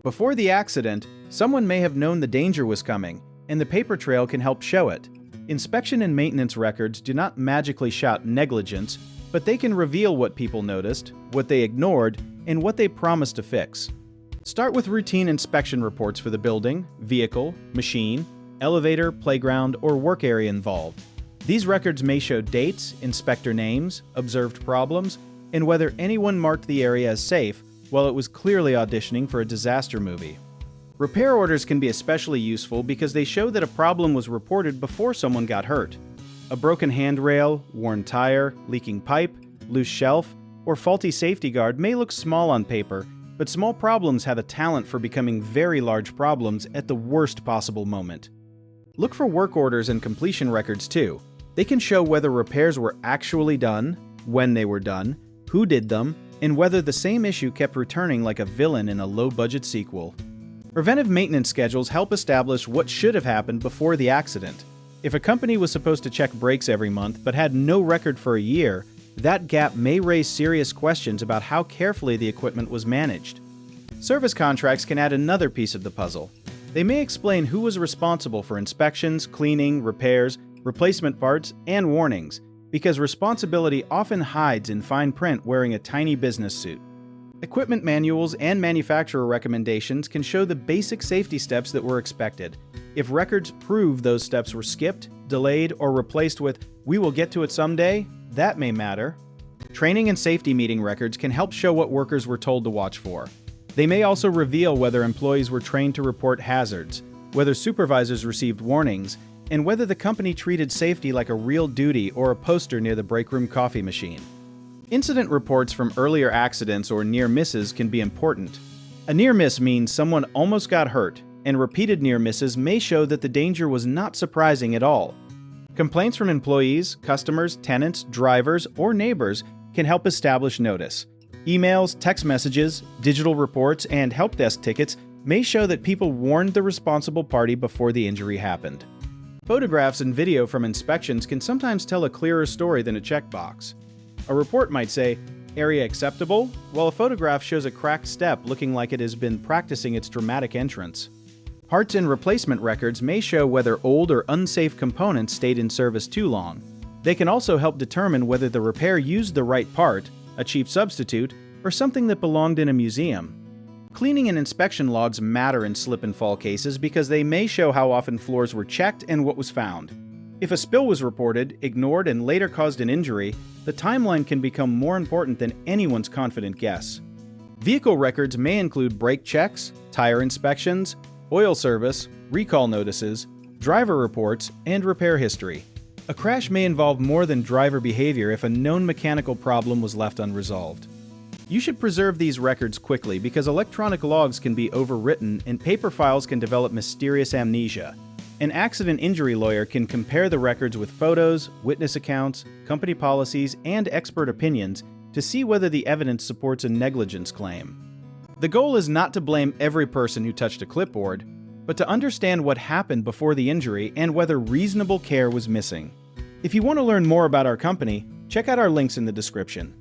Before the accident, someone may have known the danger was coming, and the paper trail can help show it. Inspection and maintenance records do not magically shout negligence, but they can reveal what people noticed, what they ignored, and what they promised to fix. Start with routine inspection reports for the building, vehicle, machine, elevator, playground, or work area involved. These records may show dates, inspector names, observed problems, and whether anyone marked the area as safe while it was clearly auditioning for a disaster movie. Repair orders can be especially useful because they show that a problem was reported before someone got hurt. A broken handrail, worn tire, leaking pipe, loose shelf, or faulty safety guard may look small on paper, but small problems have a talent for becoming very large problems at the worst possible moment. Look for work orders and completion records too. They can show whether repairs were actually done, when they were done, who did them, and whether the same issue kept returning like a villain in a low-budget sequel. Preventive maintenance schedules help establish what should have happened before the accident. If a company was supposed to check brakes every month but had no record for a year, that gap may raise serious questions about how carefully the equipment was managed. Service contracts can add another piece of the puzzle. They may explain who was responsible for inspections, cleaning, repairs, replacement parts, and warnings, because responsibility often hides in fine print wearing a tiny business suit. Equipment manuals and manufacturer recommendations can show the basic safety steps that were expected. If records prove those steps were skipped, delayed, or replaced with "we will get to it someday," that may matter. Training and safety meeting records can help show what workers were told to watch for. They may also reveal whether employees were trained to report hazards, whether supervisors received warnings, and whether the company treated safety like a real duty or a poster near the break room coffee machine. Incident reports from earlier accidents or near misses can be important. A near miss means someone almost got hurt, and repeated near misses may show that the danger was not surprising at all. Complaints from employees, customers, tenants, drivers, or neighbors can help establish notice. Emails, text messages, digital reports, and help desk tickets may show that people warned the responsible party before the injury happened. Photographs and video from inspections can sometimes tell a clearer story than a checkbox. A report might say, "Area acceptable," while a photograph shows a cracked step looking like it has been practicing its dramatic entrance. Parts and replacement records may show whether old or unsafe components stayed in service too long. They can also help determine whether the repair used the right part, a cheap substitute, or something that belonged in a museum. Cleaning and inspection logs matter in slip and fall cases because they may show how often floors were checked and what was found. If a spill was reported, ignored, and later caused an injury, the timeline can become more important than anyone's confident guess. Vehicle records may include brake checks, tire inspections, oil service, recall notices, driver reports, and repair history. A crash may involve more than driver behavior if a known mechanical problem was left unresolved. You should preserve these records quickly because electronic logs can be overwritten and paper files can develop mysterious amnesia. An accident injury lawyer can compare the records with photos, witness accounts, company policies, and expert opinions to see whether the evidence supports a negligence claim. The goal is not to blame every person who touched a clipboard, but to understand what happened before the injury and whether reasonable care was missing. If you want to learn more about our company, check out our links in the description.